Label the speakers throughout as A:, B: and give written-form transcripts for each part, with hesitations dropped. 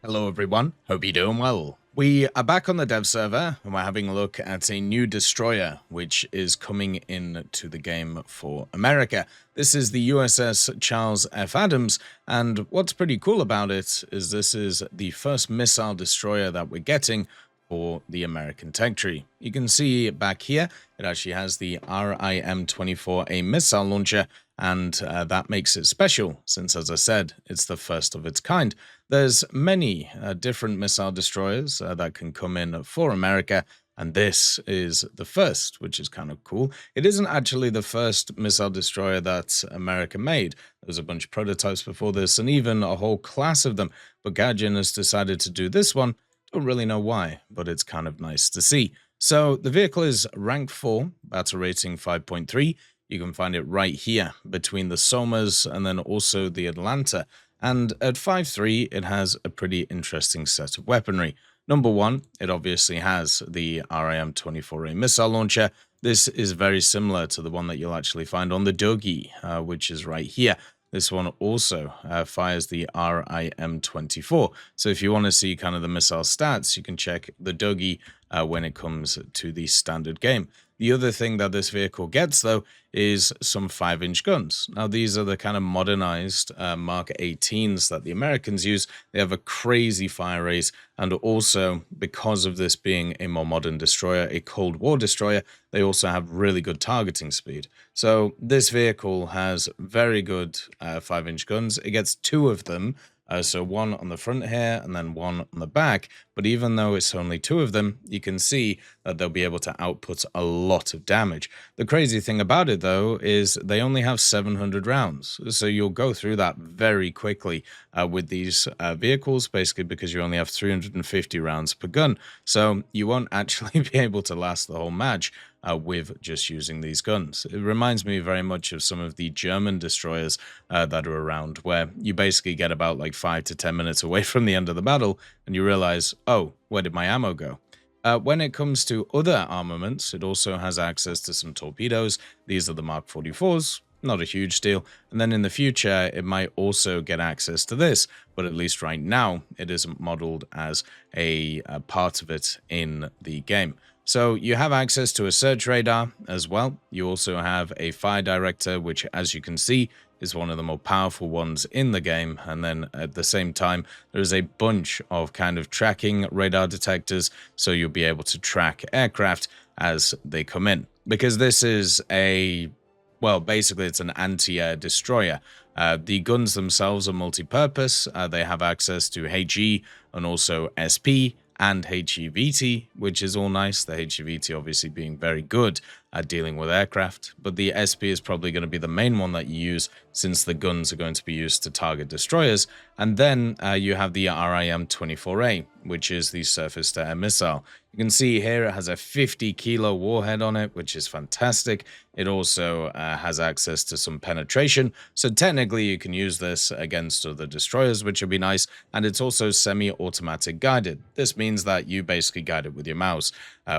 A: Hello everyone, hope you're doing well. We are back on the dev server and we're having a look at a new destroyer which is coming into the game for America. This is the USS Charles F. Adams, and what's pretty cool about it is this is the first missile destroyer that we're getting for the American tech tree. You can see back here, it actually has the RIM-24A missile launcher, and that makes it special since, as I said, it's the first of its kind. There's many different missile destroyers that can come in for America, and this is the first, which is kind of cool. It isn't actually the first missile destroyer that America made. There's a bunch of prototypes before this, and even a whole class of them, but Gaijin has decided to do this one. Don't really know why, but it's kind of nice to see. So the vehicle is rank 4, battle rating 5.3. You can find it right here between the Somas and then also the Atlanta. And at 5.3, it has a pretty interesting set of weaponry. Number one, it obviously has the RIM-24A missile launcher. This is very similar to the one that you'll actually find on the Dogi, which is right here. This one also fires the RIM-24. So if you want to see kind of the missile stats, you can check the Dogi when it comes to the standard game. The other thing that this vehicle gets, though, is some 5-inch guns. Now, these are the kind of modernized Mark 18s that the Americans use. They have a crazy fire rate, and also, because of this being a more modern destroyer, a Cold War destroyer, they also have really good targeting speed. So this vehicle has very good 5-inch guns. It gets 2 of them. So one on the front here and then one on the back. But even though it's only 2 of them, you can see that they'll be able to output a lot of damage. The crazy thing about it, though, is they only have 700 rounds. So you'll go through that very quickly with these vehicles, basically because you only have 350 rounds per gun. So you won't actually be able to last the whole match with just using these guns. It reminds me very much of some of the German destroyers that are around, where you basically get about like 5 to 10 minutes away from the end of the battle and you realize, oh, where did my ammo go? When it comes to other armaments, it also has access to some torpedoes. These are the Mark 44s. Not a huge deal. And then in the future, it might also get access to this, but at least right now, it isn't modeled as a part of it in the game. So you have access to a search radar as well. You also have a fire director, which, as you can see, is one of the more powerful ones in the game. And then at the same time, there's a bunch of kind of tracking radar detectors, so you'll be able to track aircraft as they come in. Because this is well, basically it's an anti-air destroyer. The guns themselves are multi-purpose. They have access to HE and also SP and HEVT, which is all nice. The HEVT obviously being very good at dealing with aircraft, but the SP is probably going to be the main one that you use since the guns are going to be used to target destroyers. And then you have the RIM-24A, which is the surface-to-air missile. You can see here it has a 50-kilo warhead on it, which is fantastic. It also has access to some penetration, so technically you can use this against other destroyers, which would be nice, and it's also semi-automatic guided. This means that you basically guide it with your mouse,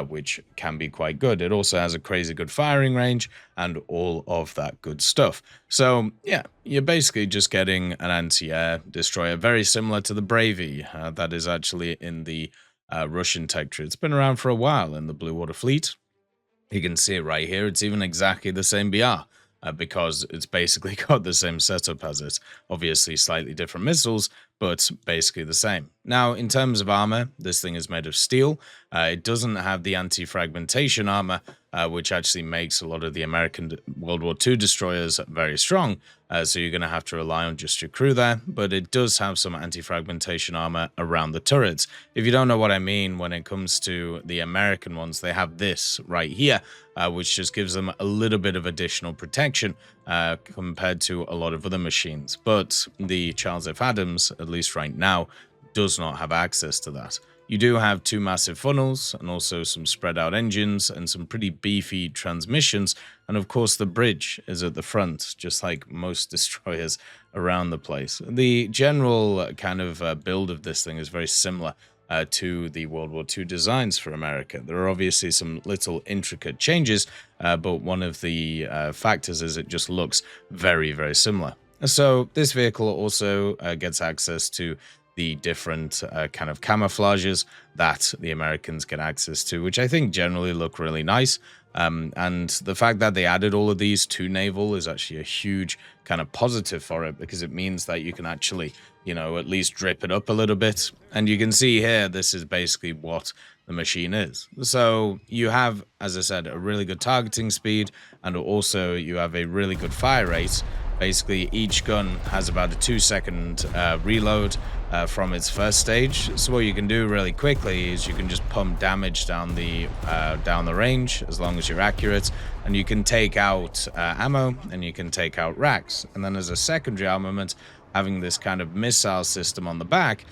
A: which can be quite good. It also has a crazy good firing range and all of that good stuff. So yeah, you're basically just getting an anti-air destroyer, very similar to the Bravey that is actually in the Russian tech tree. It's been around for a while in the Blue Water Fleet. You can see it right here. It's even exactly the same BR because it's basically got the same setup as it. Obviously slightly different missiles, but basically the same. Now, in terms of armor, this thing is made of steel. It doesn't have the anti-fragmentation armor, which actually makes a lot of the American World War II destroyers very strong. So you're going to have to rely on just your crew there, but it does have some anti-fragmentation armor around the turrets. If you don't know what I mean, when it comes to the American ones, they have this right here, which just gives them a little bit of additional protection compared to a lot of other machines. But the Charles F. Adams, at least right now, does not have access to that. You do have 2 massive funnels and also some spread out engines and some pretty beefy transmissions. And of course, the bridge is at the front, just like most destroyers around the place. The general kind of build of this thing is very similar to the World War II designs for America. There are obviously some little intricate changes, but one of the factors is it just looks very, very similar. So this vehicle also gets access to the different kind of camouflages that the Americans get access to, which I think generally look really nice. And the fact that they added all of these to Naval is actually a huge kind of positive for it, because it means that you can actually, you know, at least drip it up a little bit. And you can see here, this is basically what the machine is. So you have, as I said, a really good targeting speed, and also you have a really good fire rate. Basically, each gun has about a 2-second reload from its first stage. So what you can do really quickly is you can just pump damage down the range, as long as you're accurate, and you can take out ammo, and you can take out racks. And then as a secondary armament, having this kind of missile system on the back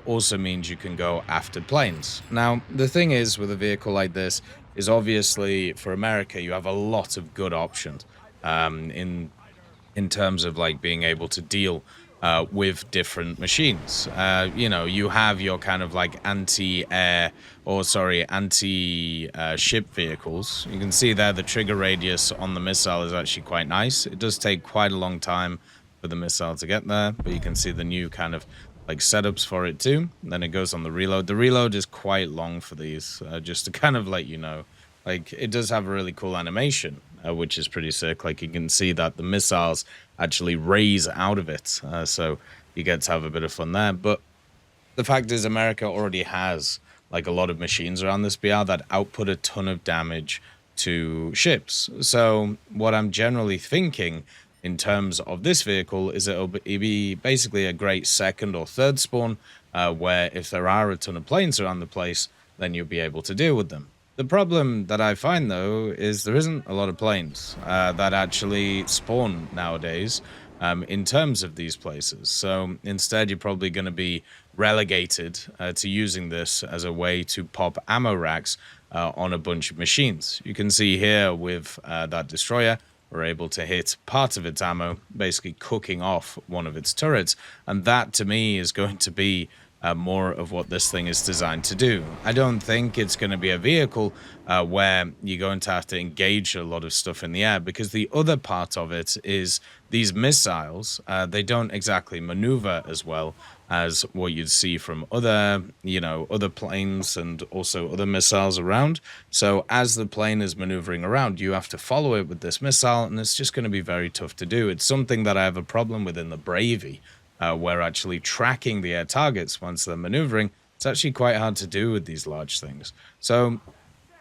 A: also means you can go after planes. Now, the thing is with a vehicle like this is obviously for America, you have a lot of good options in terms of like being able to deal with different machines. You know, you have your kind of like anti-ship vehicles. You can see there the trigger radius on the missile is actually quite nice. It does take quite a long time for the missile to get there, but you can see the new kind of like setups for it too. And then it goes on the reload. The reload is quite long for these, just to kind of let you know. Like, it does have a really cool animation, which is pretty sick. Like, you can see that the missiles actually raise out of it, so you get to have a bit of fun there. But the fact is, America already has like a lot of machines around this BR that output a ton of damage to ships. So what I'm generally thinking in terms of this vehicle is it'll be basically a great second or third spawn, where if there are a ton of planes around the place, then you'll be able to deal with them. The problem that I find, though, is there isn't a lot of planes that actually spawn nowadays in terms of these places. So instead, you're probably going to be relegated to using this as a way to pop ammo racks on a bunch of machines. You can see here with that destroyer, we're able to hit part of its ammo, basically cooking off one of its turrets. And that, to me, is going to be more of what this thing is designed to do. I don't think it's going to be a vehicle where you're going to have to engage a lot of stuff in the air, because the other part of it is these missiles, they don't exactly maneuver as well as what you'd see from other, other planes and also other missiles around. So as the plane is maneuvering around, you have to follow it with this missile, and it's just going to be very tough to do. It's something that I have a problem with in the Bravey, where actually tracking the air targets once they're maneuvering, it's actually quite hard to do with these large things. So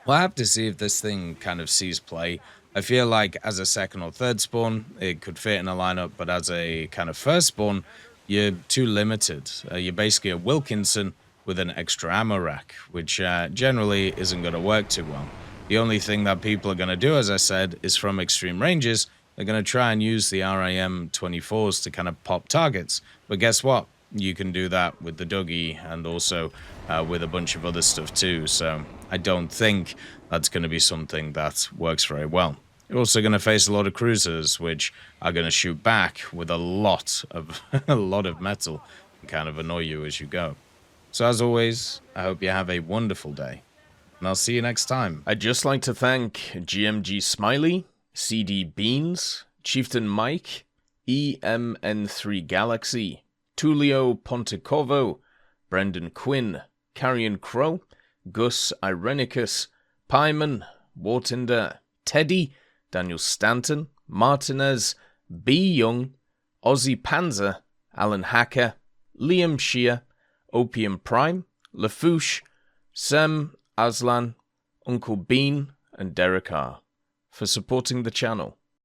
A: we'll have to see if this thing kind of sees play. I feel like as a second or third spawn, it could fit in a lineup, but as a kind of first spawn, you're too limited. You're basically a Wilkinson with an extra ammo rack, which generally isn't going to work too well. The only thing that people are going to do, as I said, is from extreme ranges, they're going to try and use the RIM-24s to kind of pop targets. But guess what? You can do that with the Dougie and also with a bunch of other stuff too. So I don't think that's going to be something that works very well. You're also going to face a lot of cruisers, which are going to shoot back with a lot of metal and kind of annoy you as you go. So as always, I hope you have a wonderful day, and I'll see you next time. I'd just like to thank GMG Smiley, CD Beans, Chieftain Mike, EMN3 Galaxy, Tulio Pontecorvo, Brendan Quinn, Carrion Crow, Gus Irenicus, Pyman, Wartinder, Teddy, Daniel Stanton, Martinez, B. Young, Ozzy Panzer, Alan Hacker, Liam Shear, Opium Prime, Lafouche, Sem, Aslan, Uncle Bean, and Derek R. for supporting the channel.